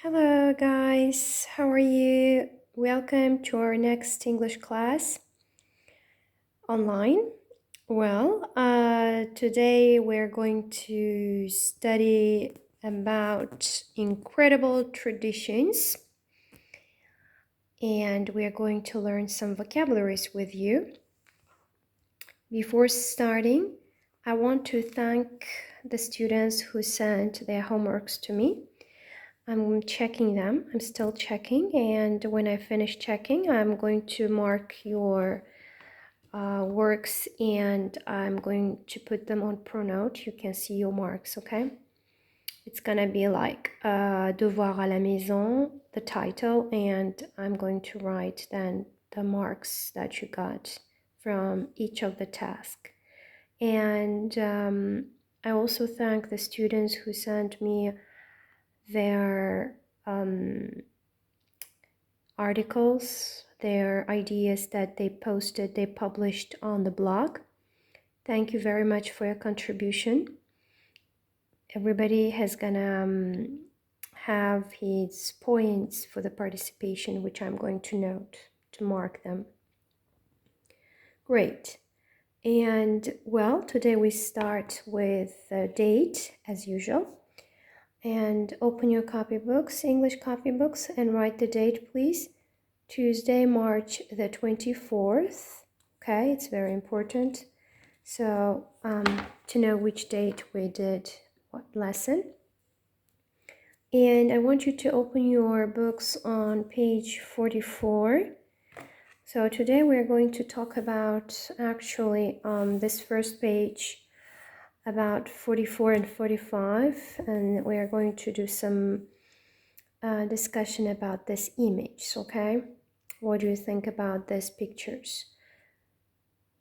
Hello, guys. How are you? Welcome to our next English class online. Today we're going to study about incredible traditions, and we are going to learn some vocabularies with you. Before starting, I want to thank the students who sent their homeworks to me. I'm checking them. I'm still checking, and when I finish checking, I'm going to mark your works, and I'm going to put them on Pronote. You can see your marks, okay? It's gonna be like devoir à la maison, the title, and I'm going to write then the marks that you got from each of the tasks. And I also thank the students who sent me their articles, their ideas that they published on the blog. Thank you very much for your contribution. Everybody has gonna have his points for the participation, which I'm going to note to mark them. Great. And well, today we start with the date as usual. And open your copybooks, English copybooks, and write the date, please. Tuesday, March the 24th. Okay, it's very important. So to know which date we did what lesson. And I want you to open your books on page 44. So today we're going to talk about actually this first page, about 44 and 45, and we are going to do some discussion about this image, okay? What do you think about these pictures?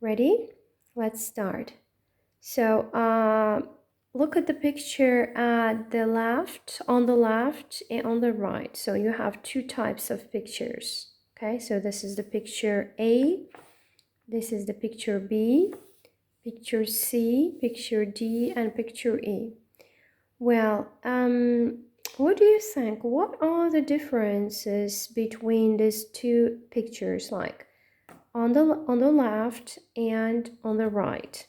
Ready? Let's start. So look at the picture at the left, on the left and on the right. So you have two types of pictures, okay? So this is the picture A, this is the picture B, picture C, picture D, and picture E. Well, what do you think? What are the differences between these two pictures, like on the left and on the right?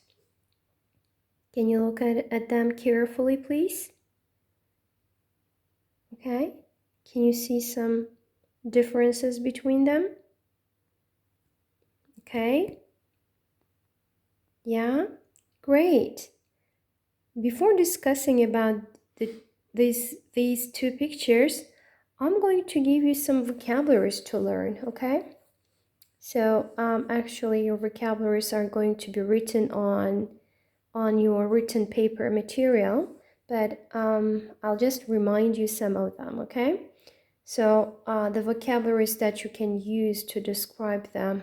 Can you look at them carefully, please? Okay. Can you see some differences between them? Okay. Yeah. Great. Before discussing about these two pictures, I'm going to give you some vocabularies to learn, okay? So actually your vocabularies are going to be written on your written paper material, but I'll just remind you some of them, okay? So the vocabularies that you can use to describe them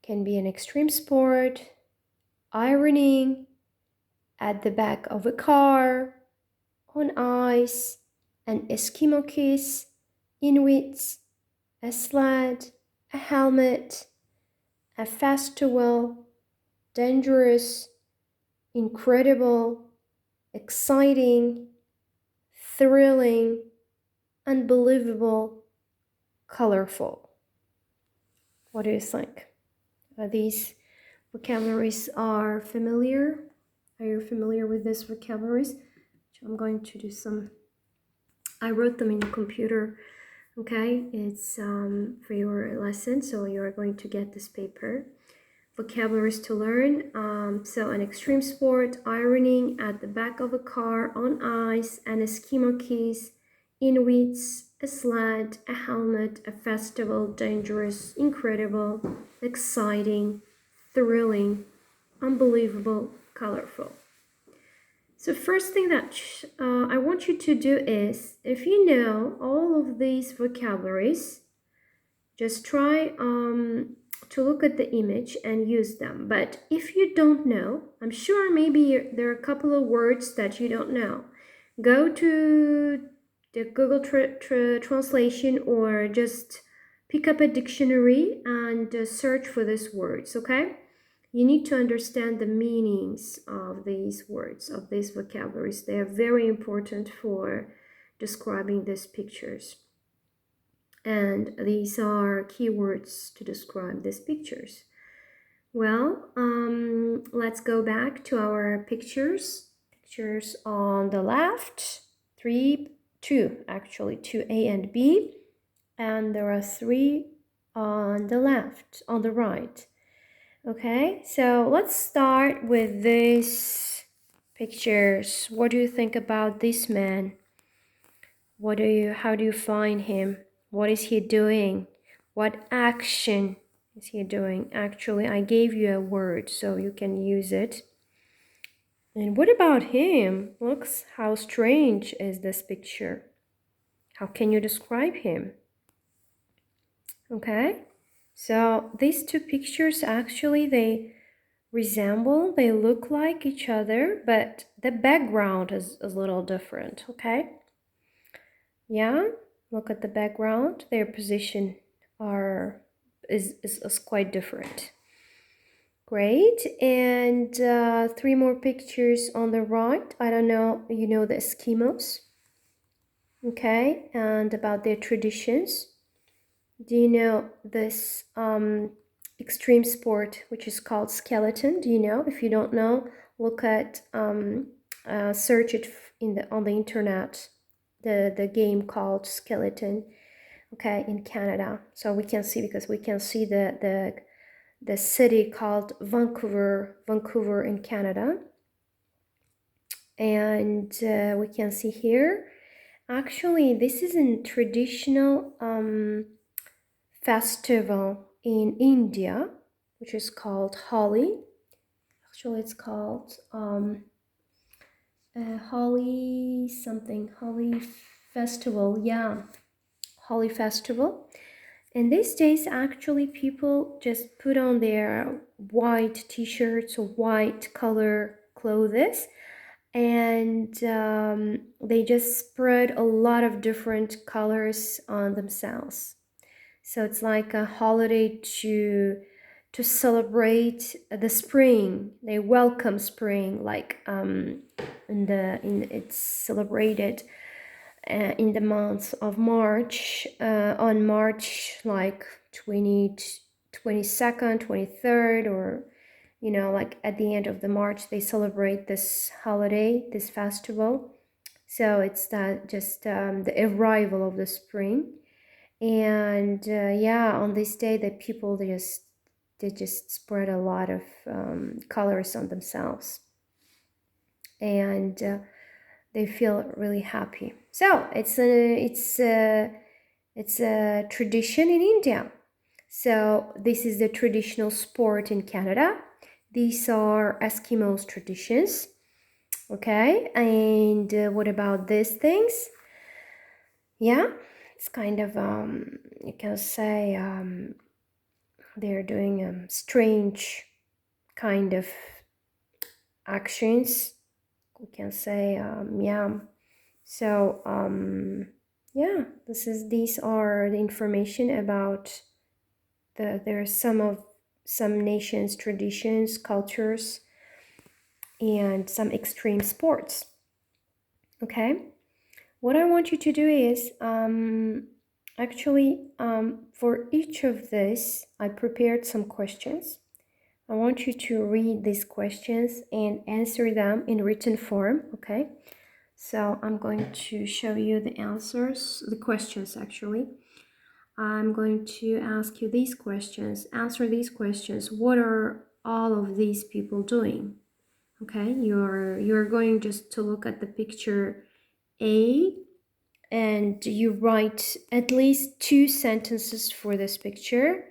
can be an extreme sport, ironing, at the back of a car, on ice, an Eskimo kiss, Inuits, a sled, a helmet, a festival, dangerous, incredible, exciting, thrilling, unbelievable, colorful. What do you think? Are these vocabularies are familiar? Are you familiar with these vocabularies? I'm going to do some, I wrote them in the computer, okay? It's for your lesson, so you're going to get this paper. Vocabularies to learn. So an extreme sport, ironing, at the back of a car, on ice, an Eskimo kiss, Inuits, a sled, a helmet, a festival, dangerous, incredible, exciting, thrilling, unbelievable, colorful. So first thing that I want you to do is, if you know all of these vocabularies, just try to look at the image and use them. But if you don't know, I'm sure maybe there are a couple of words that you don't know. Go to the Google translation, or just pick up a dictionary and search for these words, okay? You need to understand the meanings of these words, of these vocabularies. They are very important for describing these pictures. And these are keywords to describe these pictures. Well, let's go back to our pictures. Pictures on the left, two actually, 2A and B. And there are 3 on the left, on the right. Okay, so let's start with these pictures. What do you think about this man? How do you find him? What is he doing? What action is he doing? Actually, I gave you a word so you can use it. And what about him? Looks, how strange is this picture? How can you describe him? Okay, so these 2 pictures actually they look like each other, but the background is a little different. Okay, yeah, look at the background. Their position is quite different. Great. And 3 more pictures on the right. I don't know, you know, the Eskimos. Okay, and about their traditions. Do you know this extreme sport which is called skeleton? Do you know? If you don't know, look at search it on the internet. The game called skeleton. Okay, in Canada. So we can see, because we can see the city called Vancouver in Canada. And we can see here, actually this is a traditional festival in India, which is called Holi. Actually it's called Holi something, Holi festival, yeah, Holi festival. And these days, actually, people just put on their white t-shirts or white color clothes, and they just spread a lot of different colors on themselves. So it's like a holiday to celebrate the spring. They welcome spring, like it's celebrated in the month of March, on March like 22nd, 23rd, or you know, like at the end of the March, they celebrate this holiday, this festival. So it's that just the arrival of the spring. And yeah, on this day, the people they just spread a lot of colors on themselves, and they feel really happy. So it's a tradition in India. So this is the traditional sport in Canada. These are Eskimos' traditions. Okay, and what about these things? Yeah, it's kind of you can say they're doing strange kind of actions. We can say yeah. So yeah, these are the information about there's some nations' traditions, cultures, and some extreme sports. Okay, what I want you to do is actually for each of this I prepared some questions. I want you to read these questions and answer them in written form. Okay, so I'm going to show you the answers, the questions actually. I'm going to ask you these questions. Answer these questions. What are all of these people doing? Okay, you're going just to look at the picture A, and you write at least 2 sentences for this picture.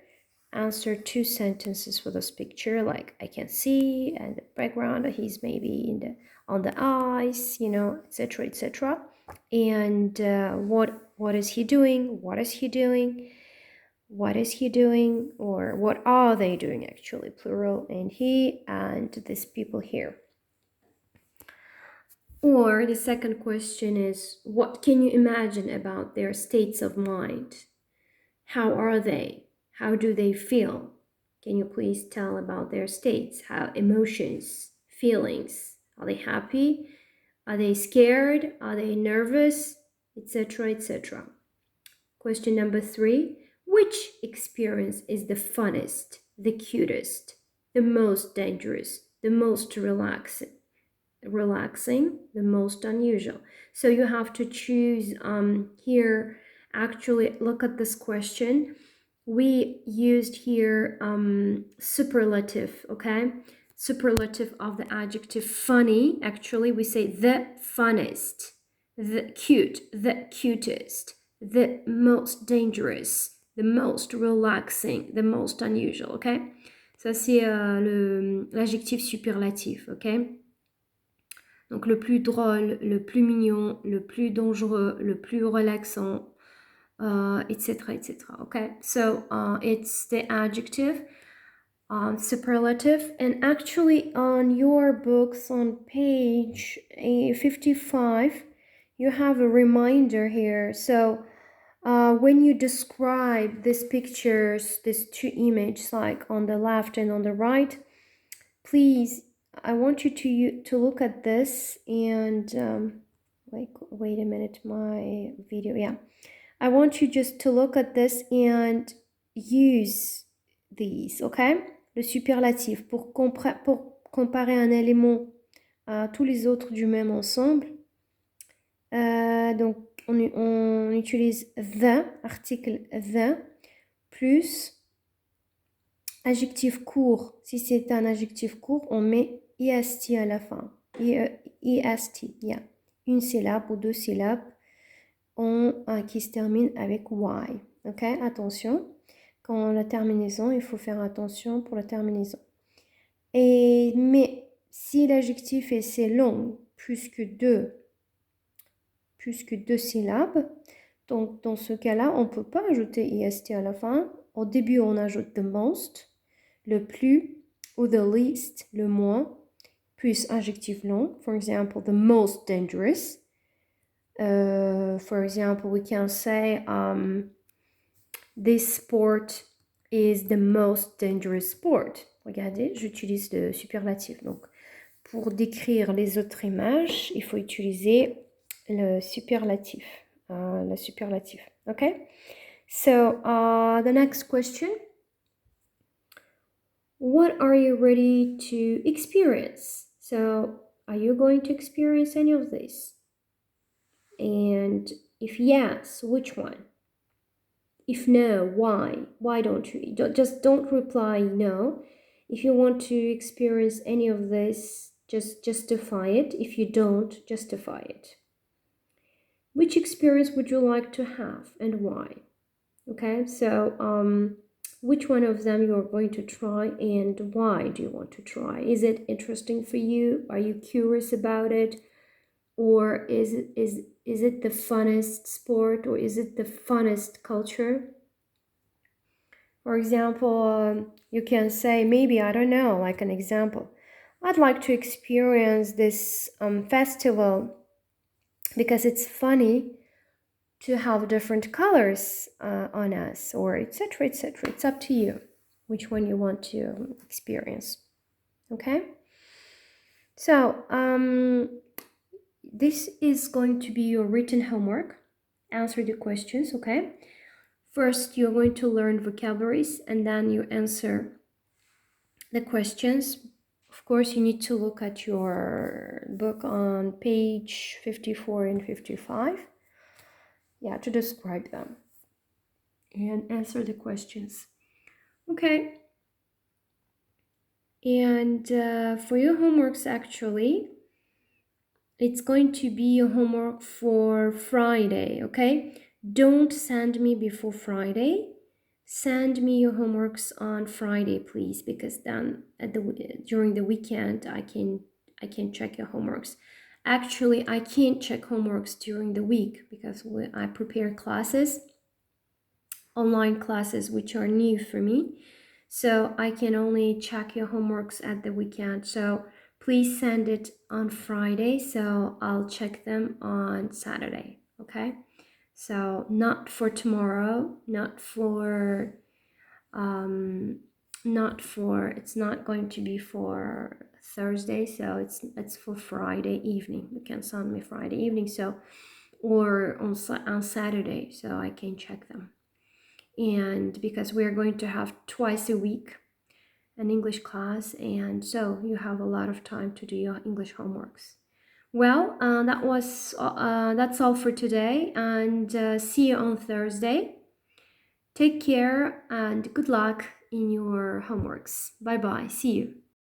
Answer 2 sentences for this picture, like I can see, and the background, he's maybe on the ice, you know, etc., etc. And what is he doing? What is he doing? What is he doing? Or what are they doing, actually, plural, and he and these people here. Or the second question is, what can you imagine about their states of mind? How are they? How do they feel? Can you please tell about their states? How emotions, feelings? Are they happy? Are they scared? Are they nervous? etc., etc. Question number 3. Which experience is the funnest, the cutest, the most dangerous, the most relaxing, the most unusual? So you have to choose here. Actually, look at this question. We used here superlative, okay? Superlative of the adjective funny. Actually, we say the funnest, the cute, the cutest, the most dangerous, the most relaxing, the most unusual, okay? Ça, c'est l'adjectif superlatif, ok? Donc, le plus drôle, le plus mignon, le plus dangereux, le plus relaxant, etc., etc., okay? So, it's the adjective, superlative, and actually on your books on page 55, you have a reminder here. So, when you describe these pictures, these two images, like on the left and on the right, please, I want you to look at this and wait a minute, my video, yeah. I want you just to look at this and use these, okay? Le superlatif pour comparer un élément à tous les autres du même ensemble. Donc, on utilise the, article the, plus adjectif court. Si c'est un adjectif court, on met est à la fin. Est, yeah. Une syllabe ou deux syllabes qui se termine avec y. Ok, attention. Quand la terminaison, il faut faire attention pour la terminaison. Mais si l'adjectif est assez long, plus que deux syllabes, donc dans ce cas-là, on ne peut pas ajouter est à la fin. Au début, on ajoute the most, le plus, ou the least, le moins, plus adjectif long. For example, the most dangerous. For example, we can say this sport is the most dangerous sport. Regardez, j'utilise le superlatif. Donc, pour décrire les autres images, il faut utiliser le superlatif. Okay? So, the next question. What are you ready to experience? So, are you going to experience any of this? And if yes, which one? If no, why? Why don't you? Just don't reply no. If you want to experience any of this, just justify it. If you don't, justify it. Which experience would you like to have and why? Okay, so which one of them you're going to try and why do you want to try? Is it interesting for you? Are you curious about it? Or is it the funnest sport, or is it the funnest culture? For example, you can say, maybe, I don't know, like an example. I'd like to experience this festival because it's funny to have different colors on us, or etc., etc. It's up to you which one you want to experience. Okay? So, this is going to be your written homework. Answer the questions, okay? First, you're going to learn vocabularies and then you answer the questions. Of course, you need to look at your book on page 54 and 55. Yeah, to describe them and answer the questions. Okay. And for your homeworks, actually, it's going to be a homework for Friday, okay? Don't send me before Friday. Send me your homeworks on Friday, please, because then during the weekend I can check your homeworks. Actually, I can't check homeworks during the week because I prepare classes, online classes, which are new for me. So I can only check your homeworks at the weekend. So please send it on Friday, so I'll check them on Saturday, okay? So not for tomorrow, it's not going to be for Thursday, so it's for Friday evening. You can send me Friday evening. So or on Saturday, so I can check them. And because we are going to have twice a week an English class, and so you have a lot of time to do your English homeworks. Well, that's all for today, and see you on Thursday. Take care and good luck in your homeworks. Bye bye. See you.